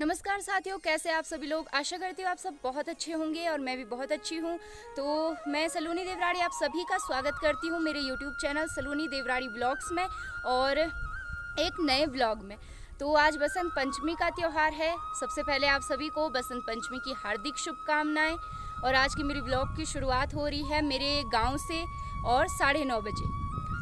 नमस्कार साथियों, कैसे आप सभी लोग। आशा करती हूँ आप सब बहुत अच्छे होंगे और मैं भी बहुत अच्छी हूँ। तो मैं सलोनी देवराड़ी आप सभी का स्वागत करती हूँ मेरे यूट्यूब चैनल सलोनी देवराड़ी ब्लॉग्स में और एक नए ब्लॉग में। तो आज बसंत पंचमी का त्यौहार है। सबसे पहले आप सभी को बसंत पंचमी की हार्दिक शुभकामनाएं। और आज की मेरी ब्लॉग की शुरुआत हो रही है मेरे गाँव से और 9:30 बजे।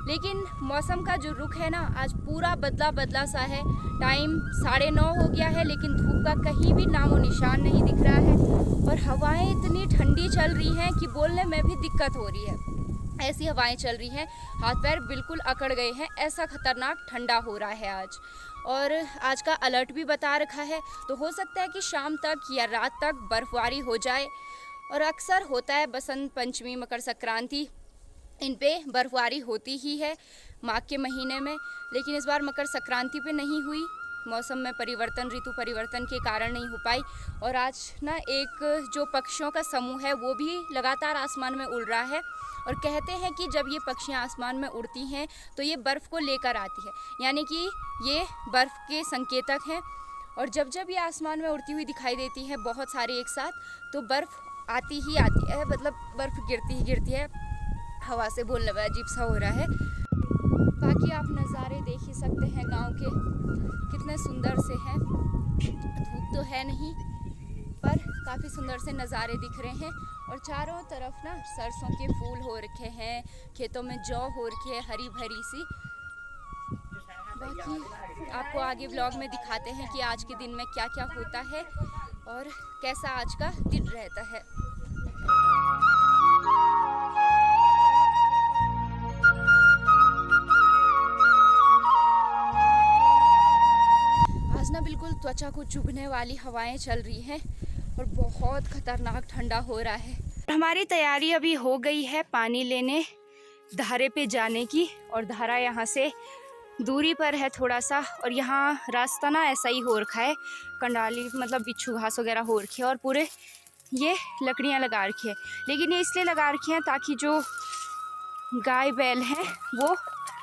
लेकिन मौसम का जो रुख है ना, आज पूरा बदला बदला सा है। टाइम 9:30 हो गया है लेकिन धूप का कहीं भी नामो निशान नहीं दिख रहा है और हवाएं इतनी ठंडी चल रही हैं कि बोलने में भी दिक्कत हो रही है। ऐसी हवाएं चल रही हैं, हाथ पैर बिल्कुल अकड़ गए हैं, ऐसा खतरनाक ठंडा हो रहा है आज। और आज का अलर्ट भी बता रखा है, तो हो सकता है कि शाम तक या रात तक बर्फबारी हो जाए। और अक्सर होता है बसंत पंचमी, मकर संक्रांति, इन पे बर्फबारी होती ही है माघ के महीने में। लेकिन इस बार मकर संक्रांति पे नहीं हुई, मौसम में परिवर्तन, ऋतु परिवर्तन के कारण नहीं हो पाई। और आज ना एक जो पक्षियों का समूह है वो भी लगातार आसमान में उड़ रहा है। और कहते हैं कि जब ये पक्षियाँ आसमान में उड़ती हैं तो ये बर्फ़ को लेकर आती है, यानी कि ये बर्फ़ के संकेतक हैं। और जब जब ये आसमान में उड़ती हुई दिखाई देती है बहुत सारे एक साथ, तो बर्फ़ आती ही आती है, मतलब बर्फ़ गिरती ही गिरती है। हवा से बोलने में अजीब सा हो रहा है। बाकी आप नज़ारे देख ही सकते हैं गांव के, कितने सुंदर से हैं। धूप तो है नहीं पर काफ़ी सुंदर से नज़ारे दिख रहे हैं। और चारों तरफ ना सरसों के फूल हो रखे हैं, खेतों में जौ हो रखी है हरी भरी सी। बाकी आपको आगे ब्लॉग में दिखाते हैं कि आज के दिन में क्या क्या होता है और कैसा आज का दिन रहता है। आज ना बिल्कुल त्वचा को चुभने वाली हवाएं चल रही हैं और बहुत खतरनाक ठंडा हो रहा है। हमारी तैयारी अभी हो गई है पानी लेने धारे पे जाने की। और धारा यहाँ से दूरी पर है थोड़ा सा, और यहाँ रास्ता ना ऐसा ही हो रखा है, कंडाली मतलब बिच्छू घास वगैरह हो रखी है और पूरे ये लकड़ियाँ लगा रखी है। लेकिन ये इसलिए लगा रखी हैं ताकि जो गाय बैल हैं वो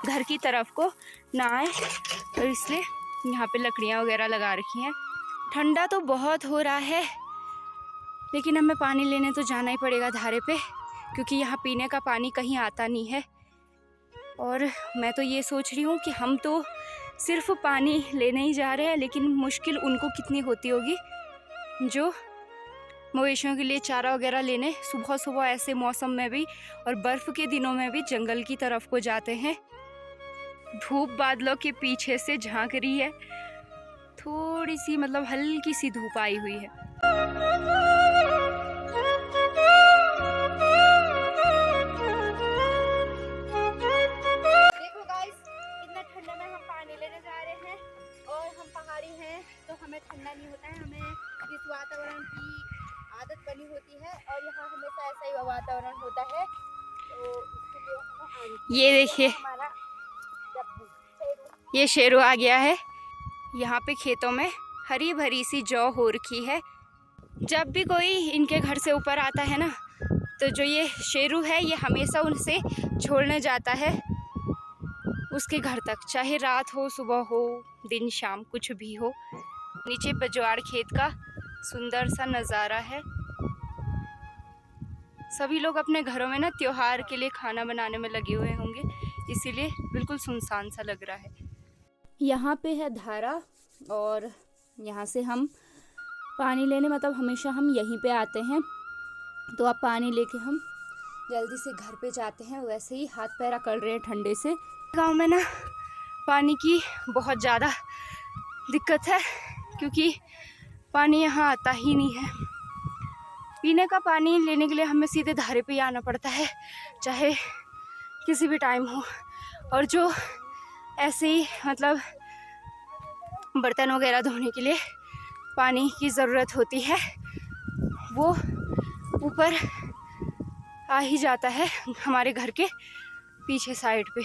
घर की तरफ को ना आए, और इसलिए यहाँ पे लकड़ियाँ वगैरह लगा रखी हैं। ठंडा तो बहुत हो रहा है लेकिन हमें पानी लेने तो जाना ही पड़ेगा धारे पे, क्योंकि यहाँ पीने का पानी कहीं आता नहीं है। और मैं तो ये सोच रही हूँ कि हम तो सिर्फ पानी लेने ही जा रहे हैं, लेकिन मुश्किल उनको कितनी होती होगी जो मवेशियों के लिए चारा वगैरह लेने सुबह सुबह ऐसे मौसम में भी और बर्फ़ के दिनों में भी जंगल की तरफ को जाते हैं। धूप बादलों के पीछे से झांक रही है, थोड़ी सी मतलब हल्की सी धूप आई हुई है। देखो गाइस, इतना ठंडा में हम पानी लेने जा रहे हैं और हम पहाड़ी हैं तो हमें ठंडा नहीं होता है। हमें इस वातावरण की आदत बनी होती है और यहाँ हमेशा ऐसा ही वातावरण होता है, तो इसके लिए हमें आदत। ये देखिए, हमारा ये शेरू आ गया है। यहाँ पे खेतों में हरी भरी सी जौ हो रखी है। जब भी कोई इनके घर से ऊपर आता है ना, तो जो ये शेरू है ये हमेशा उनसे छोड़ने जाता है उसके घर तक, चाहे रात हो, सुबह हो, दिन शाम, कुछ भी हो। नीचे बजवाड़ खेत का सुंदर सा नज़ारा है। सभी लोग अपने घरों में ना त्योहार के लिए खाना बनाने में लगे हुए होंगे, इसीलिए बिल्कुल सुनसान सा लग रहा है। यहाँ पे है धारा और यहाँ से हम पानी लेने, मतलब हमेशा हम यहीं पे आते हैं, तो अब पानी लेके हम जल्दी से घर पे जाते हैं। वैसे ही हाथ पैर अकड़ रहे हैं ठंडे से। गांव में ना पानी की बहुत ज़्यादा दिक्कत है, क्योंकि पानी यहाँ आता ही नहीं है। पीने का पानी लेने के लिए हमें सीधे धारे पे ही आना पड़ता है, चाहे किसी भी टाइम हो। और जो ऐसे ही मतलब बर्तन वगैरह धोने के लिए पानी की ज़रूरत होती है वो ऊपर आ ही जाता है हमारे घर के पीछे साइड पे,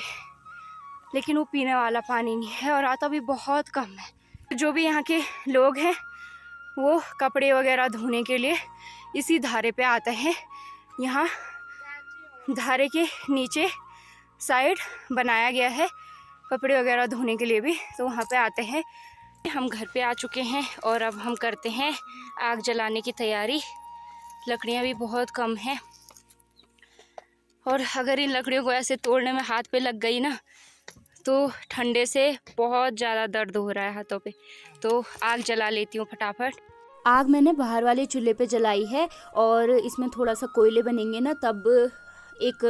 लेकिन वो पीने वाला पानी नहीं है और आता भी बहुत कम है। जो भी यहाँ के लोग हैं वो कपड़े वगैरह धोने के लिए इसी धारे पे आते हैं। यहाँ धारे के नीचे साइड बनाया गया है कपड़े वगैरह धोने के लिए भी, तो वहाँ पे आते हैं हम घर पे आ चुके हैं और अब हम करते हैं आग जलाने की तैयारी। लकड़ियाँ भी बहुत कम हैं और अगर इन लकड़ियों को ऐसे तोड़ने में हाथ पे लग गई ना तो ठंडे से बहुत ज़्यादा दर्द हो रहा है हाथों पे। तो आग जला लेती हूँ फटाफट। आग मैंने बाहर वाले चूल्हे पे जलाई है और इसमें थोड़ा सा कोयले बनेंगे ना, तब एक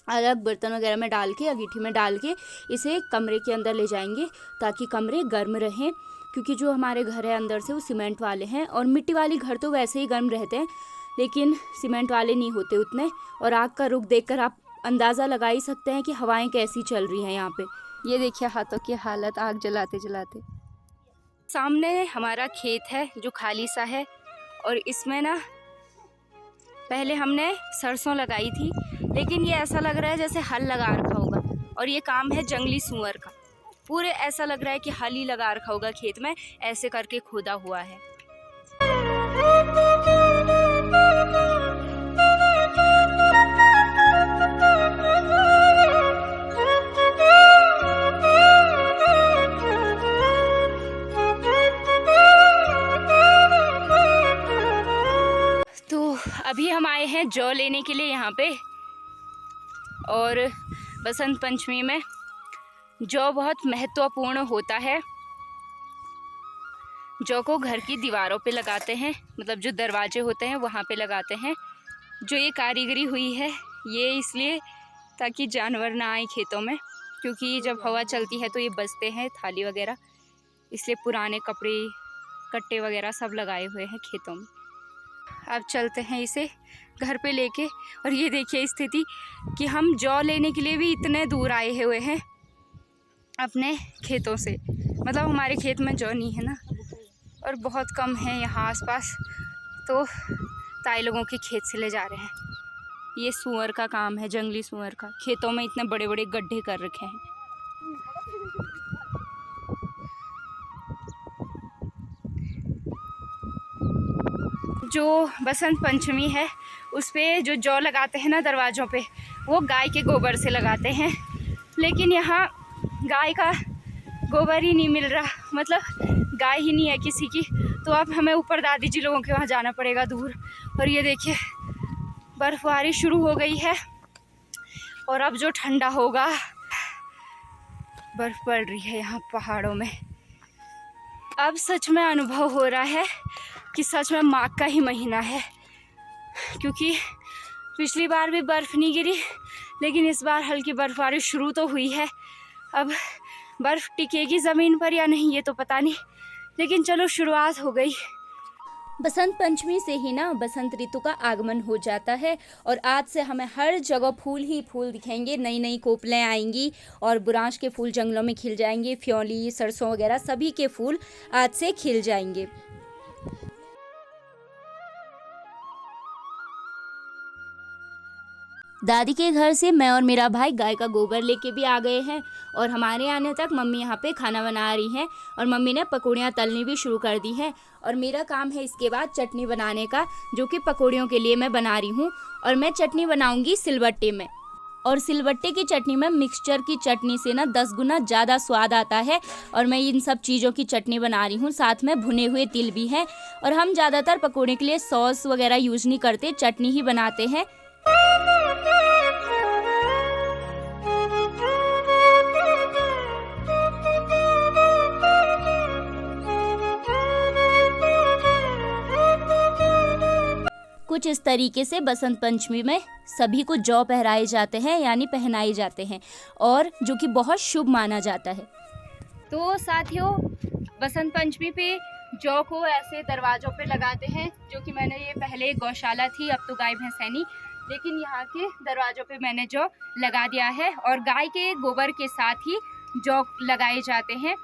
अलग बर्तन वगैरह में डाल के, अंगीठी में डाल के इसे कमरे के अंदर ले जाएंगे ताकि कमरे गर्म रहें। क्योंकि जो हमारे घर है अंदर से वो सीमेंट वाले हैं और मिट्टी वाली घर तो वैसे ही गर्म रहते हैं, लेकिन सीमेंट वाले नहीं होते उतने। और आग का रुख देखकर आप अंदाज़ा लगा ही सकते हैं कि हवाएं कैसी चल रही हैं यहाँ पे। ये देखिए हाथों की हालत आग जलाते जलाते। सामने हमारा खेत है जो खाली सा है और इसमें ना पहले हमने सरसों लगाई थी, लेकिन ये ऐसा लग रहा है जैसे हल लगा रखा होगा। और ये काम है जंगली सूअर का। पूरे ऐसा लग रहा है कि हल ही लगा रखा होगा खेत में, ऐसे करके खोदा हुआ है। तो अभी हम आए हैं जौ लेने के लिए यहाँ पे। और बसंत पंचमी में जौ बहुत महत्वपूर्ण होता है। जौ को घर की दीवारों पे लगाते हैं, मतलब जो दरवाजे होते हैं वहाँ पे लगाते हैं। जो ये कारीगरी हुई है ये इसलिए ताकि जानवर ना आए खेतों में, क्योंकि जब हवा चलती है तो ये बजते हैं थाली वगैरह, इसलिए पुराने कपड़े कट्टे वगैरह सब लगाए हुए हैं खेतों में। अब चलते हैं इसे घर पे लेके। और ये देखिए स्थिति कि हम जौ लेने के लिए भी इतने दूर आए हुए हैं अपने खेतों से। मतलब हमारे खेत में जौ नहीं है ना, और बहुत कम है यहाँ आसपास, तो ताई लोगों के खेत से ले जा रहे हैं। ये सूअर का काम है, जंगली सूअर का। खेतों में इतने बड़े बड़े गड्ढे कर रखे हैं। जो बसंत पंचमी है उस पे जो जौ लगाते हैं ना दरवाज़ों पे, वो गाय के गोबर से लगाते हैं। लेकिन यहाँ गाय का गोबर ही नहीं मिल रहा, मतलब गाय ही नहीं है किसी की, तो अब हमें ऊपर दादी जी लोगों के वहाँ जाना पड़ेगा दूर। और ये देखिए बर्फबारी शुरू हो गई है और अब जो ठंडा होगा, बर्फ़ पड़ रही है यहाँ पहाड़ों में। अब सच में अनुभव हो रहा है कि सच में माघ का ही महीना है, क्योंकि पिछली बार भी बर्फ़ नहीं गिरी, लेकिन इस बार हल्की बर्फबारी शुरू तो हुई है। अब बर्फ़ टिकेगी ज़मीन पर या नहीं ये तो पता नहीं, लेकिन चलो शुरुआत हो गई। बसंत पंचमी से ही ना बसंत ऋतु का आगमन हो जाता है और आज से हमें हर जगह फूल ही फूल दिखेंगे। नई नई कोपलें आएंगी और बुरांश के फूल जंगलों में खिल जाएंगे। फ्योली, सरसों वगैरह सभी के फूल आज से खिल जाएंगे। दादी के घर से मैं और मेरा भाई गाय का गोबर लेके भी आ गए हैं और हमारे आने तक मम्मी यहाँ पे खाना बना रही हैं और मम्मी ने पकौड़ियाँ तलनी भी शुरू कर दी हैं। और मेरा काम है इसके बाद चटनी बनाने का, जो कि पकौड़ियों के लिए मैं बना रही हूँ। और मैं चटनी बनाऊँगी सिलबट्टे में। और सिलबट्टे की चटनी में मिक्सचर की चटनी से ना 10 गुना ज़्यादा स्वाद आता है। और मैं इन सब चीज़ों की चटनी बना रही हूँ, साथ में भुने हुए तिल भी हैं। और हम ज़्यादातर पकौड़े के लिए सॉस वगैरह यूज़ नहीं करते, चटनी ही बनाते हैं। कुछ इस तरीके से बसंत पंचमी में सभी को जौ पहराए जाते हैं, यानी पहनाए जाते हैं, और जो कि बहुत शुभ माना जाता है। तो साथियों, बसंत पंचमी पे जौ को ऐसे दरवाज़ों पे लगाते हैं, जो कि मैंने ये पहले गौशाला थी, अब तो गाय भैंस है नहीं, लेकिन यहाँ के दरवाज़ों पे मैंने जौ लगा दिया है। और गाय के गोबर के साथ ही जौ लगाए जाते हैं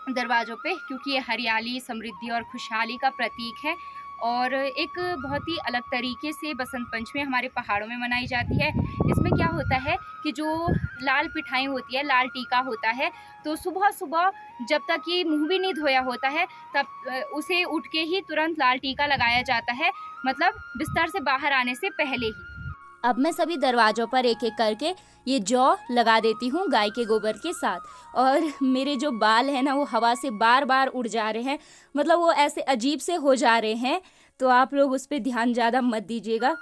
दरवाज़ों पे, क्योंकि ये हरियाली, समृद्धि और खुशहाली का प्रतीक है। और एक बहुत ही अलग तरीके से बसंत पंचमी हमारे पहाड़ों में मनाई जाती है। इसमें क्या होता है कि जो लाल पिठाई होती है, लाल टीका होता है, तो सुबह सुबह जब तक ये मुंह भी नहीं धोया होता है तब उसे उठ के ही तुरंत लाल टीका लगाया जाता है, मतलब बिस्तर से बाहर आने से पहले ही। अब मैं सभी दरवाज़ों पर एक एक करके ये जौ लगा देती हूँ गाय के गोबर के साथ। और मेरे जो बाल हैं ना वो हवा से बार बार उड़ जा रहे हैं, मतलब वो ऐसे अजीब से हो जा रहे हैं, तो आप लोग उस पर ध्यान ज़्यादा मत दीजिएगा।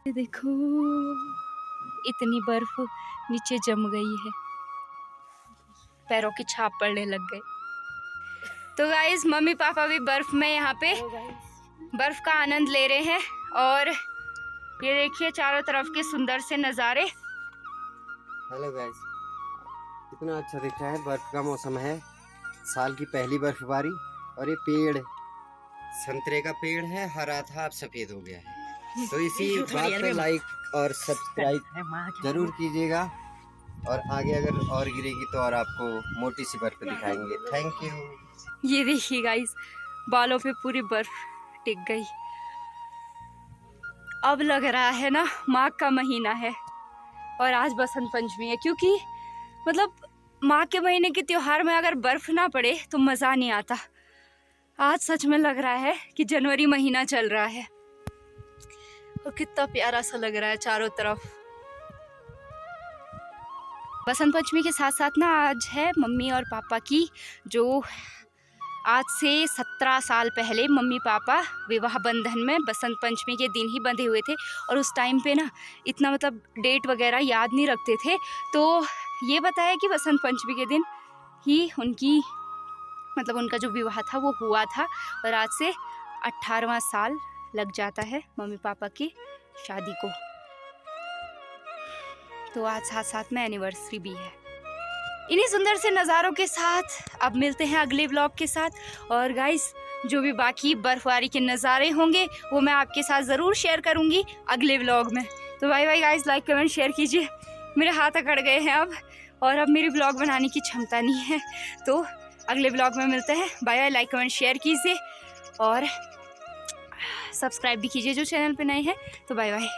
देखो इतनी बर्फ नीचे जम गई है, पैरों की छाप पड़ने लग गए। तो गाइस मम्मी पापा भी बर्फ में यहाँ पे बर्फ का आनंद ले रहे हैं। और ये देखिए चारों तरफ के सुंदर से नज़ारे। हेलो गाइस, कितना अच्छा दिख रहा है। बर्फ का मौसम है, साल की पहली बर्फबारी। और ये पेड़ संतरे का पेड़ है, हरा था अब सफेद हो गया है। तो इसी बात पे लाइक और सब्सक्राइब जरूर कीजिएगा। और आगे अगर और गिरेगी तो और आपको मोटी सी बर्फ दिखाएंगे। Thank you. ये देखिए गाइस बालों पे पूरी बर्फ टिक गई। अब लग रहा है ना माघ का महीना है और आज बसंत पंचमी है, क्योंकि मतलब माघ के महीने के त्योहार में अगर बर्फ ना पड़े तो मज़ा नहीं आता। आज सच में लग रहा है कि जनवरी महीना चल रहा है और कितना प्यारा सा लग रहा है चारों तरफ। बसंत पंचमी के साथ साथ ना आज है मम्मी और पापा की, जो आज से 17 साल पहले मम्मी पापा विवाह बंधन में बसंत पंचमी के दिन ही बंधे हुए थे। और उस टाइम पे ना इतना मतलब डेट वगैरह याद नहीं रखते थे, तो ये बताया कि बसंत पंचमी के दिन ही उनकी मतलब उनका जो विवाह था वो हुआ था। और आज से 18वां साल लग जाता है मम्मी पापा की शादी को। तो आज साथ साथ में एनिवर्सरी भी है। इन्हीं सुंदर से नज़ारों के साथ अब मिलते हैं अगले व्लॉग के साथ। और गाइस जो भी बाकी बर्फबारी के नज़ारे होंगे वो मैं आपके साथ ज़रूर शेयर करूँगी अगले व्लॉग में। तो bye bye guys, like comment share कीजिए। मेरे हाथ अकड़ गए हैं अब, और अब मेरी व्लॉग बनाने की क्षमता नहीं है। तो अगले व्लॉग में मिलते हैं। Bye bye, like comment share कीजिए और सब्सक्राइब भी कीजिए जो चैनल पे नए हैं। तो बाय बाय।